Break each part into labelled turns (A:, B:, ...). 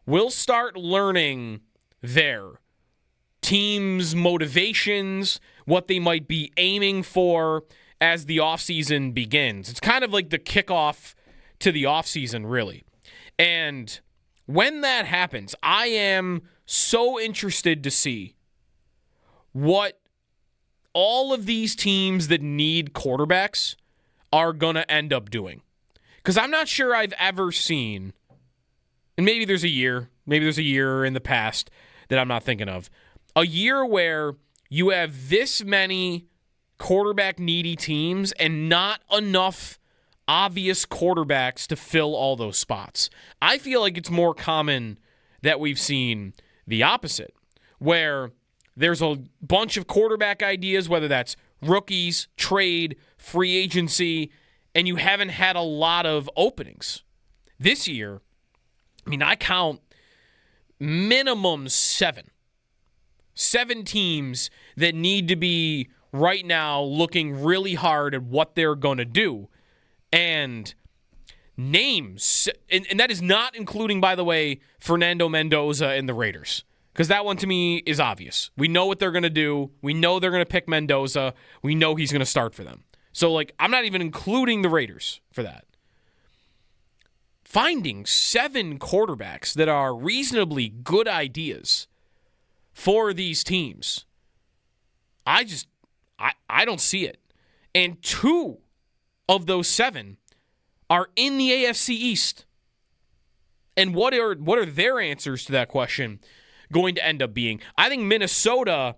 A: we'll start learning their team's motivations, what they might be aiming for as the offseason begins. It's kind of like the kickoff to the offseason, really. And when that happens, I am so interested to see what all of these teams that need quarterbacks are going to end up doing. Because I'm not sure I've ever seen, and maybe there's a year in the past that I'm not thinking of, a year where you have this many quarterback-needy teams and not enough obvious quarterbacks to fill all those spots. I feel like it's more common that we've seen the opposite, where there's a bunch of quarterback ideas, whether that's rookies, trade, free agency, and you haven't had a lot of openings. This year, I count minimum 7 teams that need to be right now looking really hard at what they're going to do. And names, and that is not including, by the way, Fernando Mendoza and the Raiders. Because that one to me is obvious. We know what they're going to do. We know they're going to pick Mendoza. We know he's going to start for them. So, I'm not even including the Raiders for that. Finding 7 quarterbacks that are reasonably good ideas for these teams, I don't see it. And 2 of those 7 are in the AFC East. And what are their answers to that question going to end up being? I think Minnesota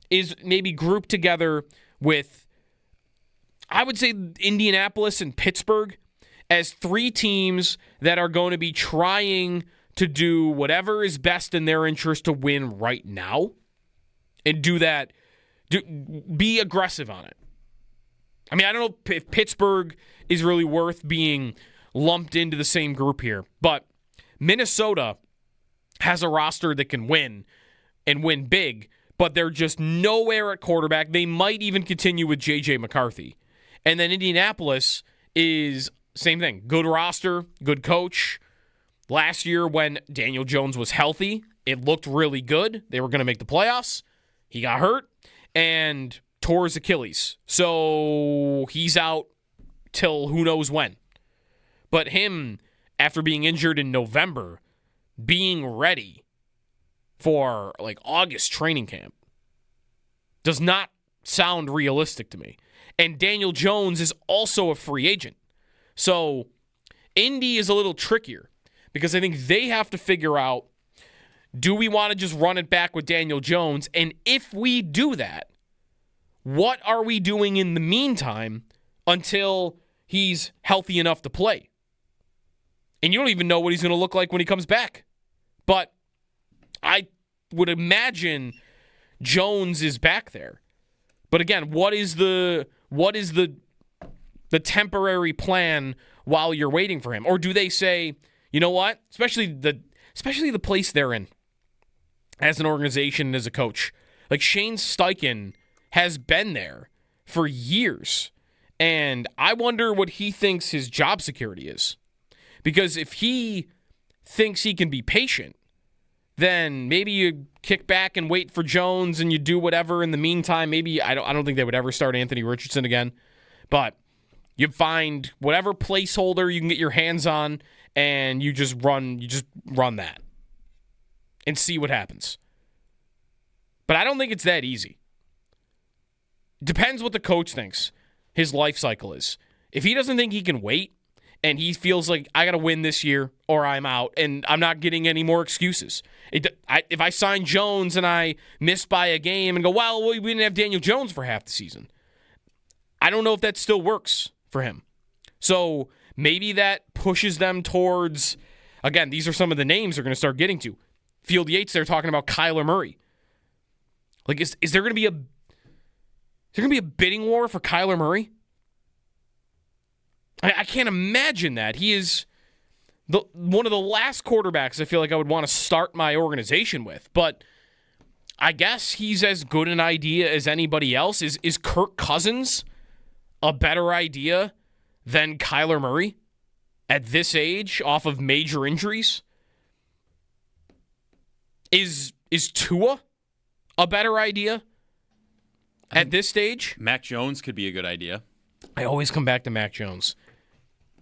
A: is maybe grouped together with, I would say, Indianapolis and Pittsburgh as 3 teams that are going to be trying to do whatever is best in their interest to win right now and do that, be aggressive on it. I don't know if Pittsburgh is really worth being lumped into the same group here, but Minnesota has a roster that can win and win big, but they're just nowhere at quarterback. They might even continue with J.J. McCarthy. And then Indianapolis is same thing. Good roster, good coach. Last year when Daniel Jones was healthy, it looked really good. They were going to make the playoffs. He got hurt and tore his Achilles. So he's out till who knows when. But him, after being injured in November, being ready for August training camp does not sound realistic to me. And Daniel Jones is also a free agent. So Indy is a little trickier because I think they have to figure out, do we want to just run it back with Daniel Jones? And if we do that, what are we doing in the meantime until he's healthy enough to play? And you don't even know what he's going to look like when he comes back. But I would imagine Jones is back there. But again, what is the temporary plan while you're waiting for him? Or do they say, you know what? Especially the place they're in as an organization and as a coach. Shane Steichen has been there for years. And I wonder what he thinks his job security is. Because if he thinks he can be patient, then maybe you kick back and wait for Jones and you do whatever in the meantime. Maybe I don't think they would ever start Anthony Richardson again. But you find whatever placeholder you can get your hands on and you just run that and see what happens. But I don't think it's that easy. Depends what the coach thinks his life cycle is. If he doesn't think he can wait and he feels like I got to win this year or I'm out and I'm not getting any more excuses. If I sign Jones and I miss by a game and go, well, we didn't have Daniel Jones for half the season. I don't know if that still works for him. So maybe that pushes them towards, again, these are some of the names they're going to start getting to. Field Yates, they're talking about Kyler Murray. Is there going to be a bidding war for Kyler Murray? I can't imagine that. He is one of the last quarterbacks I feel like I would want to start my organization with. But I guess he's as good an idea as anybody else. Is Kirk Cousins a better idea than Kyler Murray at this age off of major injuries? Is Tua a better idea at this stage?
B: Mac Jones could be a good idea.
A: I always come back to Mac Jones.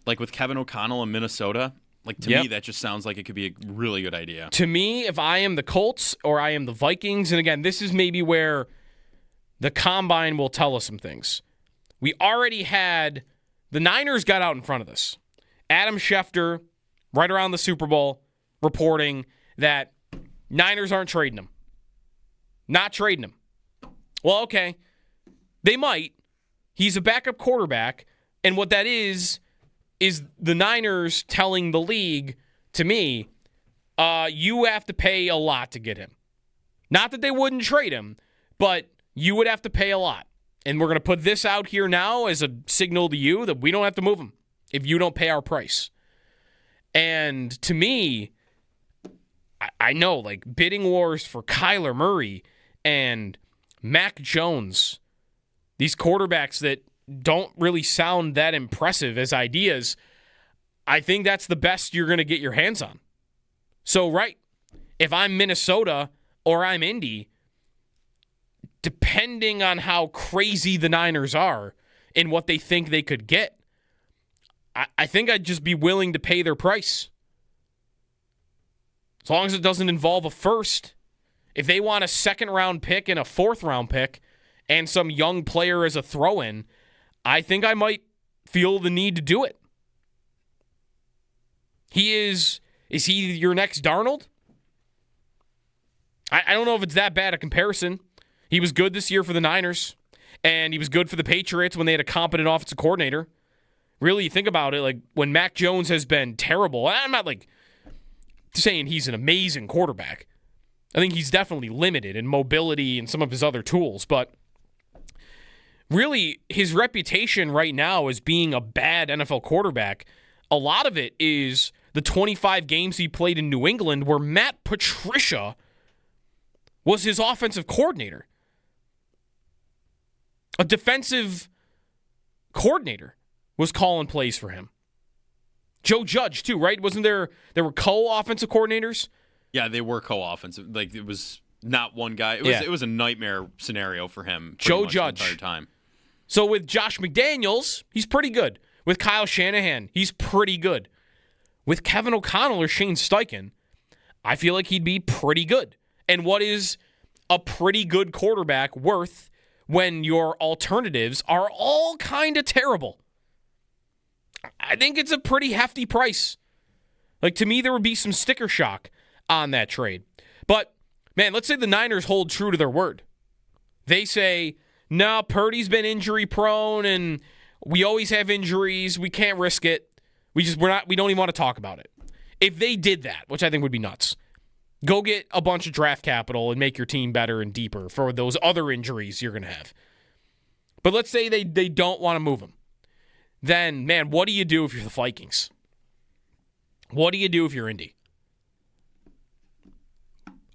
B: Like with Kevin O'Connell in Minnesota, to me, that just sounds like it could be a really good idea.
A: To me, if I am the Colts or I am the Vikings, and again, this is maybe where the Combine will tell us some things. We already had, the Niners got out in front of this. Adam Schefter, right around the Super Bowl, reporting that Niners aren't trading him. Not trading him. Well, okay. They might. He's a backup quarterback, and what that is the Niners telling the league, to me, you have to pay a lot to get him. Not that they wouldn't trade him, but you would have to pay a lot. And we're going to put this out here now as a signal to you that we don't have to move him if you don't pay our price. And to me, I know, bidding wars for Kyler Murray and Mac Jones, these quarterbacks that don't really sound that impressive as ideas, I think that's the best you're going to get your hands on. So, right, if I'm Minnesota or I'm Indy, depending on how crazy the Niners are and what they think they could get, I think I'd just be willing to pay their price. As long as it doesn't involve a first. If they want a second-round pick and a fourth-round pick and some young player as a throw-in, I think I might feel the need to do it. Is he your next Darnold? I don't know if it's that bad a comparison. He was good this year for the Niners, and he was good for the Patriots when they had a competent offensive coordinator. Really, you think about it, when Mac Jones has been terrible, I'm not saying he's an amazing quarterback. I think he's definitely limited in mobility and some of his other tools, but really, his reputation right now as being a bad NFL quarterback, a lot of it is the 25 games he played in New England where Matt Patricia was his offensive coordinator. A defensive coordinator was calling plays for him. Joe Judge, too, right? Wasn't there were co-offensive coordinators?
B: Yeah, they were co-offensive. It was not one guy. It was a nightmare scenario for him.
A: Joe Judge.
B: The entire time.
A: So with Josh McDaniels, he's pretty good. With Kyle Shanahan, he's pretty good. With Kevin O'Connell or Shane Steichen, I feel like he'd be pretty good. And what is a pretty good quarterback worth when your alternatives are all kind of terrible? I think it's a pretty hefty price. To me, there would be some sticker shock on that trade. But, man, let's say the Niners hold true to their word. They say, no, Purdy's been injury prone and we always have injuries. We can't risk it. We don't even want to talk about it. If they did that, which I think would be nuts, go get a bunch of draft capital and make your team better and deeper for those other injuries you're going to have. But let's say they don't want to move him. Then, man, what do you do if you're the Vikings? What do you do if you're Indy?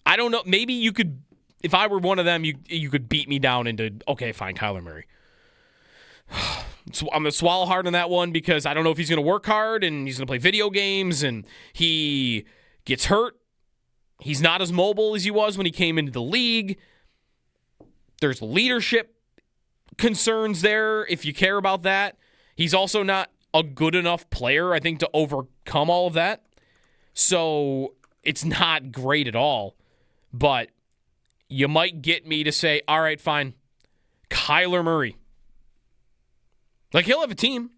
A: I don't know. Maybe you could, if I were one of them, you could beat me down into, okay, fine, Kyler Murray. So I'm going to swallow hard on that one because I don't know if he's going to work hard and he's going to play video games and he gets hurt. He's not as mobile as he was when he came into the league. There's leadership concerns there if you care about that. He's also not a good enough player, I think, to overcome all of that. So it's not great at all. But you might get me to say, all right, fine, Kyler Murray. He'll have a team.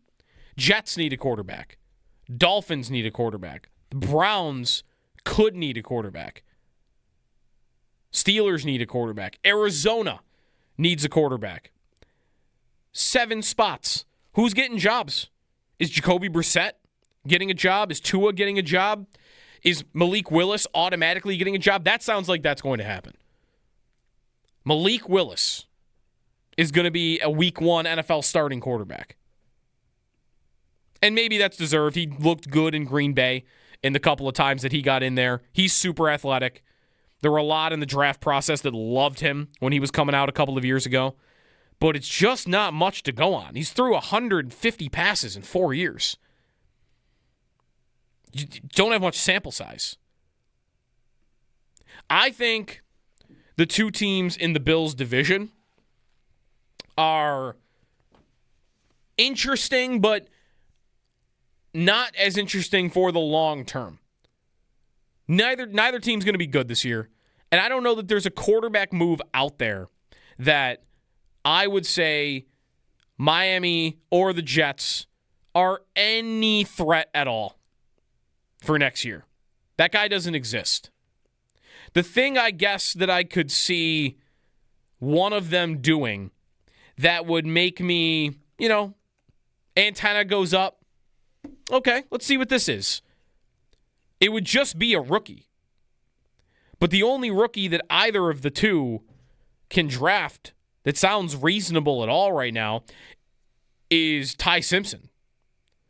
A: Jets need a quarterback. Dolphins need a quarterback. The Browns could need a quarterback. Steelers need a quarterback. Arizona needs a quarterback. 7 spots. Who's getting jobs? Is Jacoby Brissett getting a job? Is Tua getting a job? Is Malik Willis automatically getting a job? That sounds like that's going to happen. Malik Willis is going to be a week 1 NFL starting quarterback. And maybe that's deserved. He looked good in Green Bay in the couple of times that he got in there. He's super athletic. There were a lot in the draft process that loved him when he was coming out a couple of years ago. But it's just not much to go on. He's threw 150 passes in 4 years. You don't have much sample size. I think the two teams in the Bills division are interesting, but not as interesting for the long term. Neither team's going to be good this year. And I don't know that there's a quarterback move out there that I would say Miami or the Jets are any threat at all for next year. That guy doesn't exist. The thing I guess that I could see one of them doing that would make me, antenna goes up. Okay, let's see what this is. It would just be a rookie. But the only rookie that either of the two can draft that sounds reasonable at all right now is Ty Simpson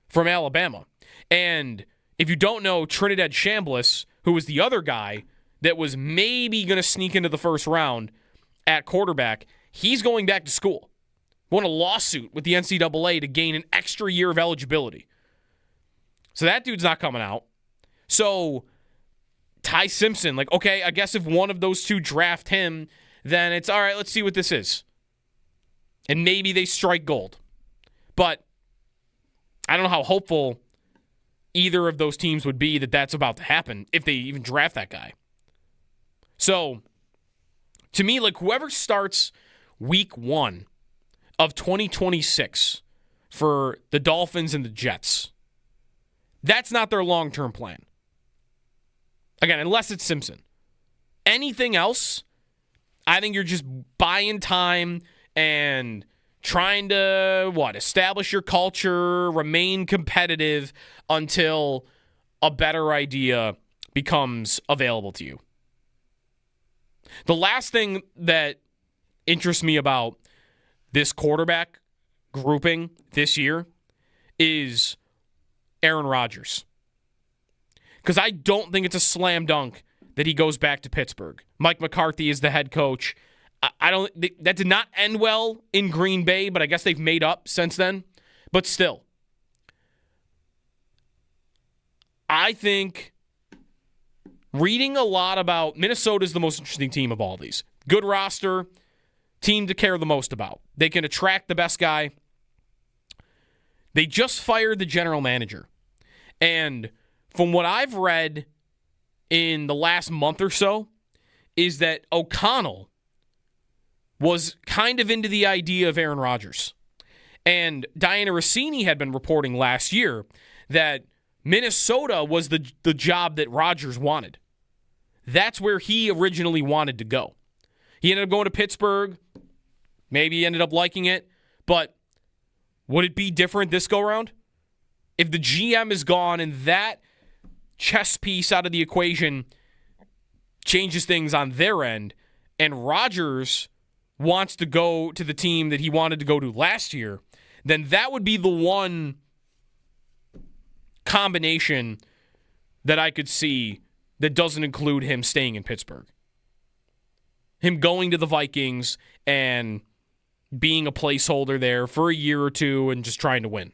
A: from Alabama. And if you don't know, Trinidad Chambliss, who was the other guy that was maybe going to sneak into the first round at quarterback, he's going back to school. Won a lawsuit with the NCAA to gain an extra year of eligibility. So that dude's not coming out. So Ty Simpson, okay, I guess if one of those two draft him, then it's all right, let's see what this is. And maybe they strike gold. But I don't know how hopeful either of those teams would be that that's about to happen if they even draft that guy. So, to me, whoever starts week 1 of 2026 for the Dolphins and the Jets, that's not their long-term plan. Again, unless it's Simpson. Anything else, I think you're just buying time and trying to, establish your culture, remain competitive until a better idea becomes available to you. The last thing that interests me about this quarterback grouping this year is Aaron Rodgers. Because I don't think it's a slam dunk that he goes back to Pittsburgh. Mike McCarthy is the head coach. That did not end well in Green Bay, but I guess they've made up since then. But still, I think reading a lot about Minnesota is the most interesting team of all these. Good roster, team to care the most about. They can attract the best guy. They just fired the general manager. And from what I've read in the last month or so, is that O'Connell was kind of into the idea of Aaron Rodgers. And Diana Rossini had been reporting last year that Minnesota was the job that Rodgers wanted. That's where he originally wanted to go. He ended up going to Pittsburgh. Maybe he ended up liking it. But would it be different this go-around? If the GM is gone and that chess piece out of the equation changes things on their end, and Rodgers wants to go to the team that he wanted to go to last year, then that would be the one combination that I could see that doesn't include him staying in Pittsburgh. Him going to the Vikings and being a placeholder there for a year or two and just trying to win.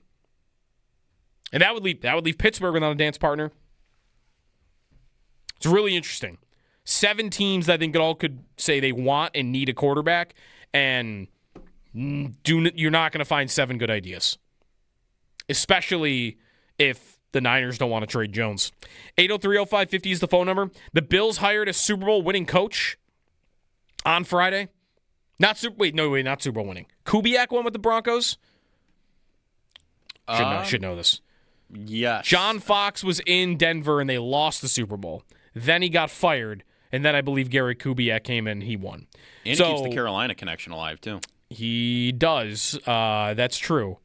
A: And that would leave Pittsburgh without a dance partner. It's really interesting. 7 teams, I think, all could say they want and need a quarterback, and you're not going to find 7 good ideas, especially if the Niners don't want to trade Jones. 803-0550 is the phone number. The Bills hired a Super Bowl winning coach on Friday. Not Super Bowl winning. Kubiak went with the Broncos. Should know this.
B: Yes.
A: John Fox was in Denver, and they lost the Super Bowl. Then he got fired, and then I believe Gary Kubiak came in and he won.
B: And he keeps the Carolina connection alive, too.
A: He does. That's true.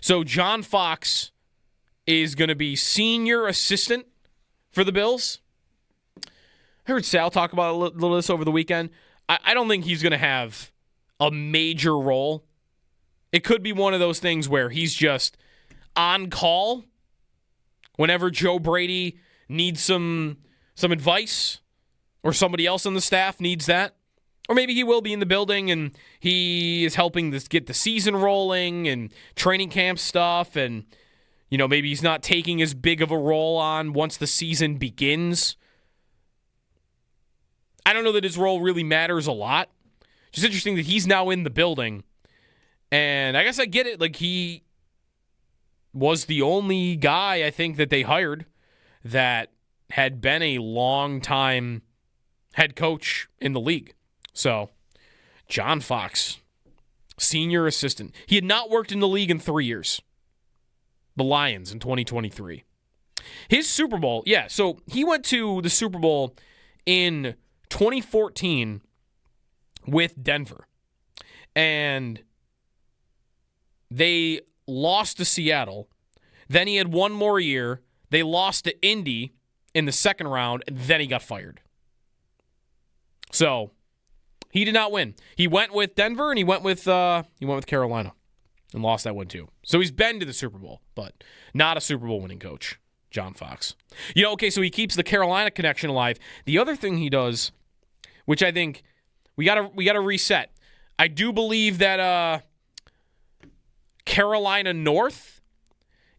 A: So John Fox is going to be senior assistant for the Bills. I heard Sal talk about a little of this over the weekend. I don't think he's going to have a major role. It could be one of those things where he's just on call whenever Joe Brady needs some advice or somebody else on the staff needs that. Or maybe he will be in the building and he is helping get the season rolling and training camp stuff, and maybe he's not taking as big of a role on once the season begins. I don't know that his role really matters a lot. Just interesting that he's now in the building. And I guess I get it. Like, he was the only guy, I think, that they hired that had been a long-time head coach in the league. So, John Fox, senior assistant. He had not worked in the league in 3 years. The Lions in 2023. His Super Bowl, so he went to the Super Bowl in 2014 with Denver. And they lost to Seattle. Then he had one more year. They lost to Indy in the second round, and then he got fired. So, he did not win. He went with Denver, and he went with Carolina and lost that one too. So he's been to the Super Bowl, but not a Super Bowl winning coach, John Fox. So he keeps the Carolina connection alive. The other thing he does, which I think we gotta reset. I do believe that Carolina North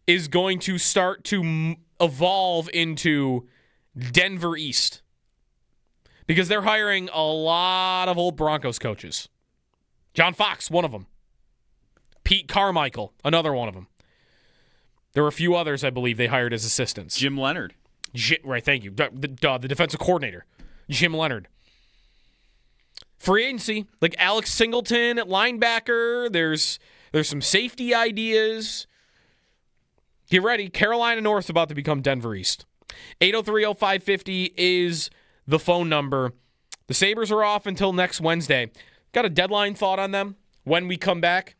A: is going to start to evolve into Denver East because they're hiring a lot of old Broncos coaches. John Fox, one of them. Pete Carmichael, another one of them. There were a few others, I believe, they hired as assistants.
B: Jim Leonard.
A: Right, thank you. The defensive coordinator, Jim Leonard. Free agency, like Alex Singleton at linebacker. There's some safety ideas. Get ready. Carolina North about to become Denver East. 803-0550 is the phone number. The Sabres are off until next Wednesday. Got a deadline thought on them when we come back?